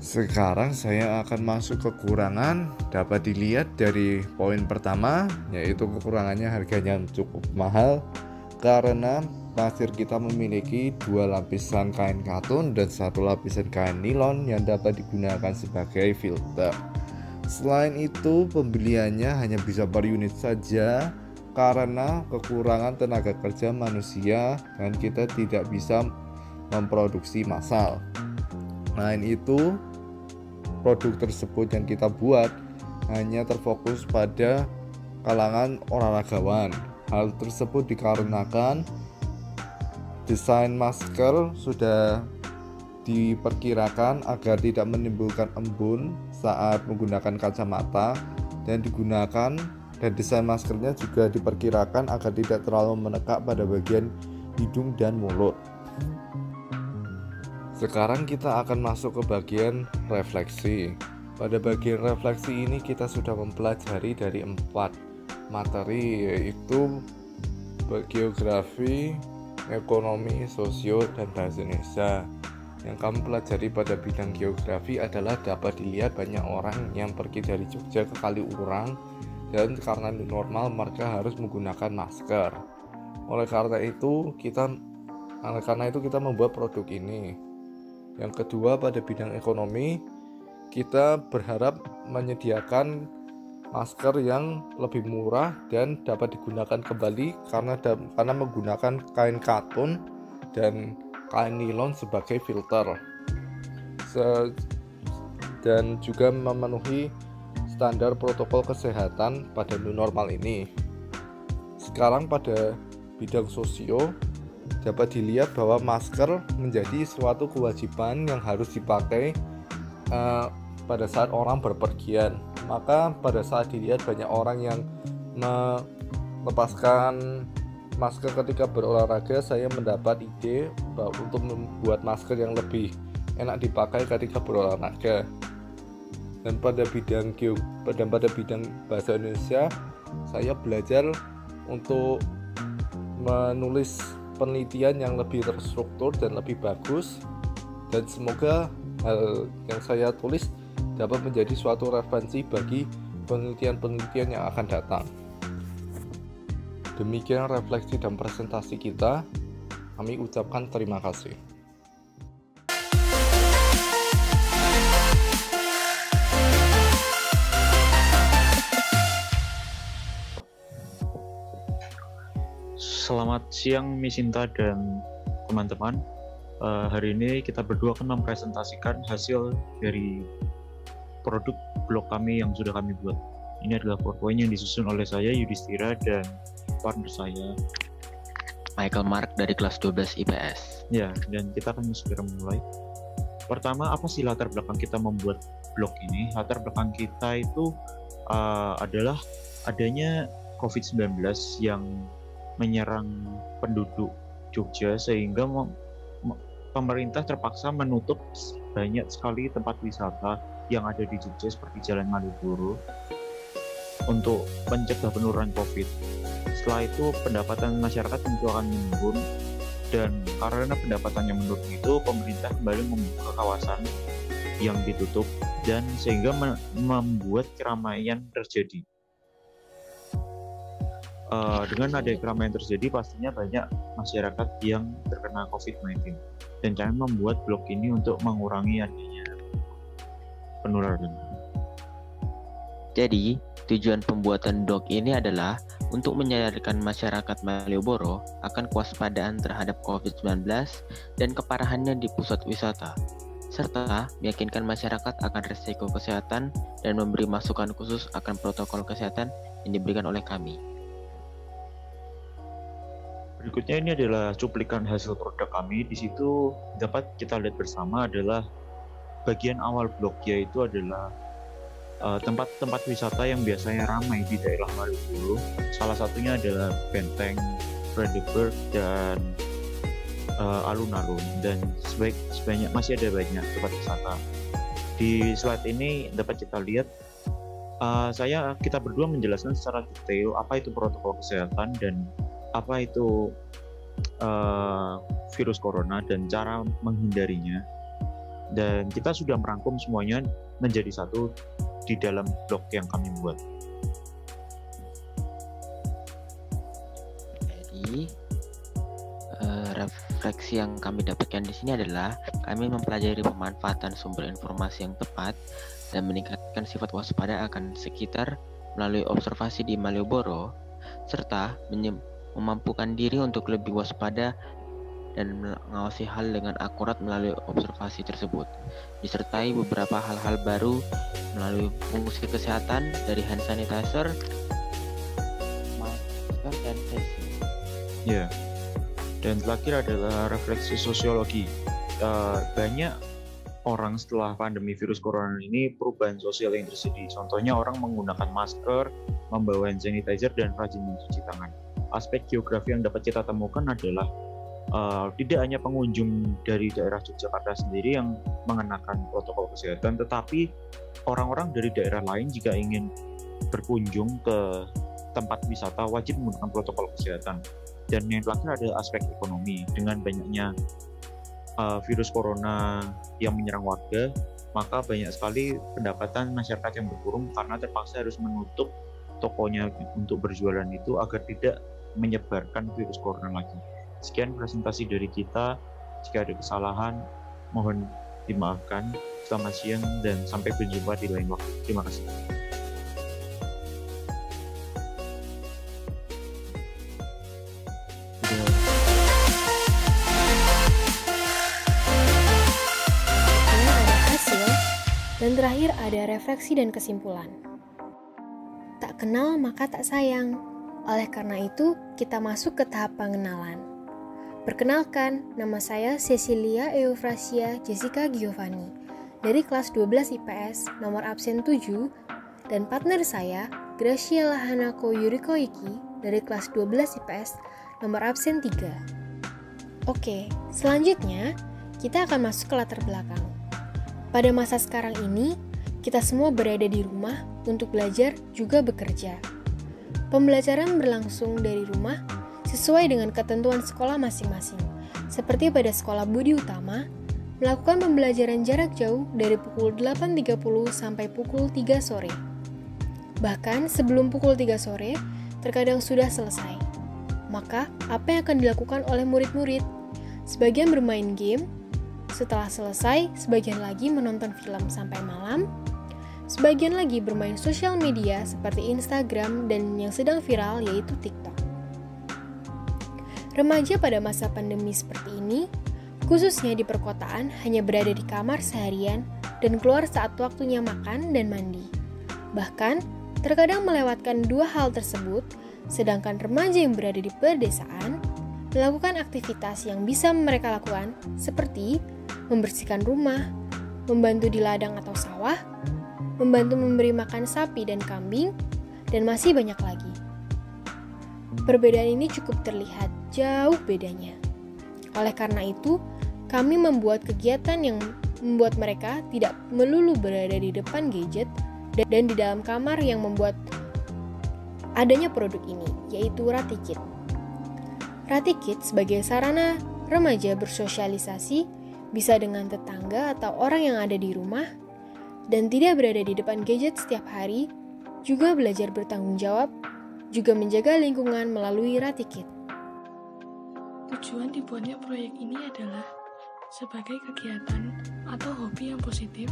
Sekarang saya akan masuk kekurangan. Dapat dilihat dari poin pertama, yaitu kekurangannya harganya cukup mahal karena kasir kita memiliki 2 lapisan kain katun dan 1 lapisan kain nilon yang dapat digunakan sebagai filter. Selain itu, pembeliannya hanya bisa per unit saja karena kekurangan tenaga kerja manusia dan kita tidak bisa memproduksi massal. Selain itu, produk tersebut yang kita buat hanya terfokus pada kalangan olahragawan. Hal tersebut dikarenakan desain masker sudah diperkirakan agar tidak menimbulkan embun saat menggunakan kacamata dan desain maskernya juga diperkirakan agar tidak terlalu menekak pada bagian hidung dan mulut. Sekarang kita akan masuk ke bagian refleksi. Pada bagian refleksi ini kita sudah mempelajari dari 4 materi, yaitu geografi, ekonomi, sosio, dan bahasa Indonesia. Yang kami pelajari pada bidang geografi adalah dapat dilihat banyak orang yang pergi dari Jogja ke Kaliurang dan karena normal mereka harus menggunakan masker. Oleh karena itu kita membuat produk ini. Yang kedua, pada bidang ekonomi kita berharap menyediakan masker yang lebih murah dan dapat digunakan kembali karena menggunakan kain katun dan kain nilon sebagai filter dan juga memenuhi standar protokol kesehatan pada new normal ini. Sekarang pada bidang sosio dapat dilihat bahwa masker menjadi suatu kewajiban yang harus dipakai pada saat orang berpergian. Maka pada saat dilihat banyak orang yang melepaskan masker ketika berolahraga, saya mendapat ide untuk membuat masker yang lebih enak dipakai ketika berolahraga. Dan pada bidang bahasa Indonesia, saya belajar untuk menulis penelitian yang lebih terstruktur dan lebih bagus, dan semoga hal yang saya tulis dapat menjadi suatu referensi bagi penelitian-penelitian yang akan datang. Demikian refleksi dan presentasi kita. Kami ucapkan terima kasih. Selamat siang Miss Sinta dan teman-teman. Hari ini kita berdua akan mempresentasikan hasil dari produk blog kami yang sudah kami buat. Ini adalah PowerPoint yang disusun oleh saya, Yudhistira, dan partner saya, Michael Mark dari kelas 12 IPS. Ya, dan kita akan segera mulai. Pertama, apa sih latar belakang kita membuat blog ini? Latar belakang kita itu adalah adanya COVID-19 yang menyerang penduduk Jogja, sehingga pemerintah terpaksa menutup banyak sekali tempat wisata yang ada di Jogja seperti Jalan Malioboro untuk mencegah penurunan COVID. Setelah itu pendapatan masyarakat tentu akan menurun, dan karena pendapatannya menurun itu pemerintah kembali membuka kawasan yang ditutup dan sehingga membuat keramaian terjadi. Dengan adanya keramaian terjadi, pastinya banyak masyarakat yang terkena COVID-19, dan kami membuat blog ini untuk mengurangi adanya penularan. Jadi, tujuan pembuatan blog ini adalah untuk menyadarkan masyarakat Malioboro akan kewaspadaan terhadap COVID-19 dan keparahannya di pusat wisata, serta meyakinkan masyarakat akan risiko kesehatan dan memberi masukan khusus akan protokol kesehatan yang diberikan oleh kami. Berikutnya ini adalah cuplikan hasil produk kami. Di situ dapat kita lihat bersama adalah bagian awal blog, yaitu adalah tempat-tempat wisata yang biasanya ramai di daerah Malioboro. Salah satunya adalah Benteng, Brandenburg, dan alun-alun, dan sebanyak masih ada banyak tempat wisata. Di slide ini dapat kita lihat kita berdua menjelaskan secara detail apa itu protokol kesehatan dan apa itu virus corona dan cara menghindarinya. Dan kita sudah merangkum semuanya menjadi satu di dalam blog yang kami buat. Jadi refleksi yang kami dapatkan di sini adalah kami mempelajari pemanfaatan sumber informasi yang tepat dan meningkatkan sifat waspada akan sekitar melalui observasi di Malioboro, serta memampukan diri untuk lebih waspada dan mengawasi hal dengan akurat melalui observasi tersebut, disertai beberapa hal-hal baru melalui fungsi kesehatan dari hand sanitizer, masker, dan face. Ya, dan terakhir adalah refleksi sosiologi. Banyak orang setelah pandemi virus corona ini perubahan sosial yang terjadi. Contohnya orang menggunakan masker, membawa hand sanitizer, dan rajin mencuci tangan. Aspek geografi yang dapat kita temukan adalah tidak hanya pengunjung dari daerah Yogyakarta sendiri yang mengenakan protokol kesehatan, tetapi orang-orang dari daerah lain jika ingin berkunjung ke tempat wisata wajib menggunakan protokol kesehatan. Dan yang terakhir adalah aspek ekonomi. Dengan banyaknya virus corona yang menyerang warga, maka banyak sekali pendapatan masyarakat yang berkurang karena terpaksa harus menutup tokonya untuk berjualan itu agar tidak menyebarkan virus corona lagi. Sekian presentasi dari kita. Jika ada kesalahan, mohon dimaafkan. Selamat siang dan sampai berjumpa di lain waktu. Terima kasih. Dan terakhir ada refleksi dan kesimpulan. Tak kenal maka tak sayang. Oleh karena itu, kita masuk ke tahap pengenalan. Perkenalkan, nama saya Cecilia Eufrasia Jessica Giovanni dari kelas 12 IPS nomor absen 7 dan partner saya Graciela Hanako Yuriko Iki dari kelas 12 IPS nomor absen 3. Oke, selanjutnya kita akan masuk ke latar belakang. Pada masa sekarang ini, kita semua berada di rumah untuk belajar juga bekerja. Pembelajaran berlangsung dari rumah sesuai dengan ketentuan sekolah masing-masing. Seperti pada sekolah Budi Utama, melakukan pembelajaran jarak jauh dari pukul 8.30 sampai pukul 3 sore. Bahkan sebelum pukul 3 sore, terkadang sudah selesai. Maka, apa yang akan dilakukan oleh murid-murid? Sebagian bermain game, setelah selesai, sebagian lagi menonton film sampai malam, sebagian lagi bermain sosial media seperti Instagram dan yang sedang viral yaitu TikTok. Remaja pada masa pandemi seperti ini, khususnya di perkotaan, hanya berada di kamar seharian dan keluar saat waktunya makan dan mandi. Bahkan, terkadang melewatkan dua hal tersebut, sedangkan remaja yang berada di pedesaan melakukan aktivitas yang bisa mereka lakukan seperti membersihkan rumah, membantu di ladang atau sawah, membantu memberi makan sapi dan kambing, dan masih banyak lagi. Perbedaan ini cukup terlihat jauh bedanya. Oleh karena itu, kami membuat kegiatan yang membuat mereka tidak melulu berada di depan gadget dan di dalam kamar yang membuat adanya produk ini, yaitu Ratikit. Ratikit sebagai sarana remaja bersosialisasi bisa dengan tetangga atau orang yang ada di rumah dan tidak berada di depan gadget setiap hari, juga belajar bertanggung jawab, juga menjaga lingkungan melalui Ratikit. Tujuan dibuatnya proyek ini adalah sebagai kegiatan atau hobi yang positif,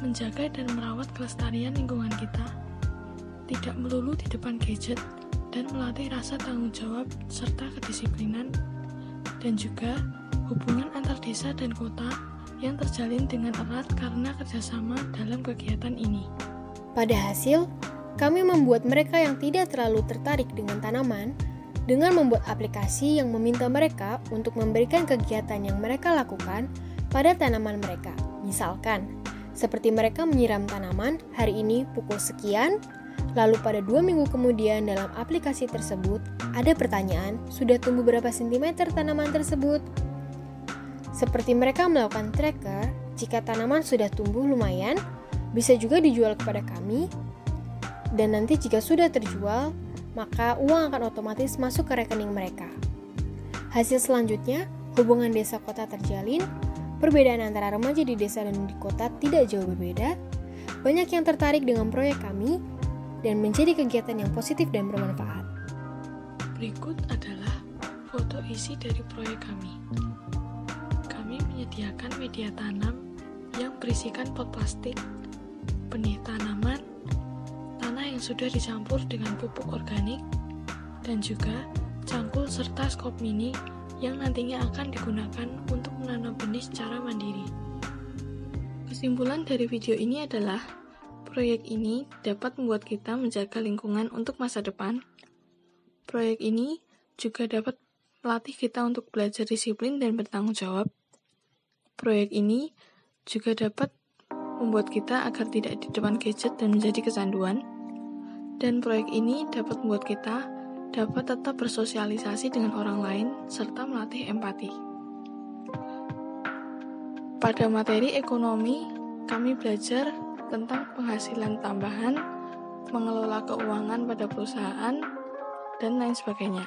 menjaga dan merawat kelestarian lingkungan kita, tidak melulu di depan gadget, dan melatih rasa tanggung jawab serta kedisiplinan, dan juga hubungan antar desa dan kota yang terjalin dengan erat karena kerjasama dalam kegiatan ini. Pada hasil, kami membuat mereka yang tidak terlalu tertarik dengan tanaman dengan membuat aplikasi yang meminta mereka untuk memberikan kegiatan yang mereka lakukan pada tanaman mereka. Misalkan, seperti mereka menyiram tanaman hari ini pukul sekian, lalu pada 2 minggu kemudian dalam aplikasi tersebut ada pertanyaan, sudah tumbuh berapa sentimeter tanaman tersebut? Seperti mereka melakukan tracker, jika tanaman sudah tumbuh lumayan, bisa juga dijual kepada kami, dan nanti jika sudah terjual, maka uang akan otomatis masuk ke rekening mereka. Hasil selanjutnya, hubungan desa kota terjalin, perbedaan antara remaja di desa dan di kota tidak jauh berbeda, banyak yang tertarik dengan proyek kami, dan menjadi kegiatan yang positif dan bermanfaat. Berikut adalah foto isi dari proyek kami. Kami menyediakan media tanam yang berisikan pot plastik, benih tanaman, tanah yang sudah dicampur dengan pupuk organik, dan juga cangkul serta skop mini yang nantinya akan digunakan untuk menanam benih secara mandiri. Kesimpulan dari video ini adalah proyek ini dapat membuat kita menjaga lingkungan untuk masa depan. Proyek ini juga dapat melatih kita untuk belajar disiplin dan bertanggung jawab. Proyek ini juga dapat membuat kita agar tidak di depan gadget dan menjadi kecanduan. Dan proyek ini dapat membuat kita dapat tetap bersosialisasi dengan orang lain serta melatih empati. Pada materi ekonomi, kami belajar tentang penghasilan tambahan, mengelola keuangan pada perusahaan, dan lain sebagainya.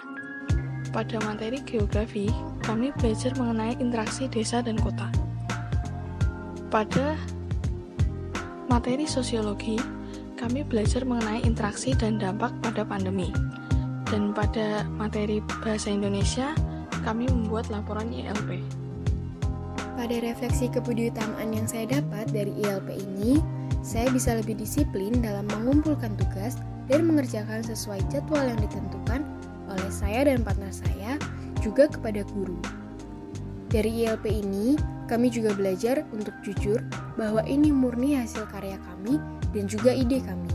Pada materi geografi, kami belajar mengenai interaksi desa dan kota. Pada materi sosiologi, kami belajar mengenai interaksi dan dampak pada pandemi. Dan pada materi bahasa Indonesia, kami membuat laporan ILP. Pada refleksi kebudayataan yang saya dapat dari ILP ini, saya bisa lebih disiplin dalam mengumpulkan tugas dan mengerjakan sesuai jadwal yang ditentukan oleh saya dan partner saya, juga kepada guru. Dari ILP ini, kami juga belajar untuk jujur bahwa ini murni hasil karya kami dan juga ide kami.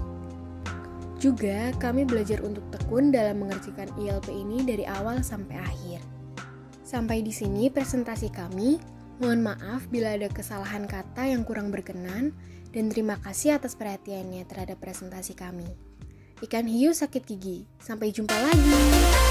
Juga kami belajar untuk tekun dalam mengerjakan ILP ini dari awal sampai akhir. Sampai di sini presentasi kami. Mohon maaf bila ada kesalahan kata yang kurang berkenan, dan terima kasih atas perhatiannya terhadap presentasi kami. Ikan hiu sakit gigi. Sampai jumpa lagi.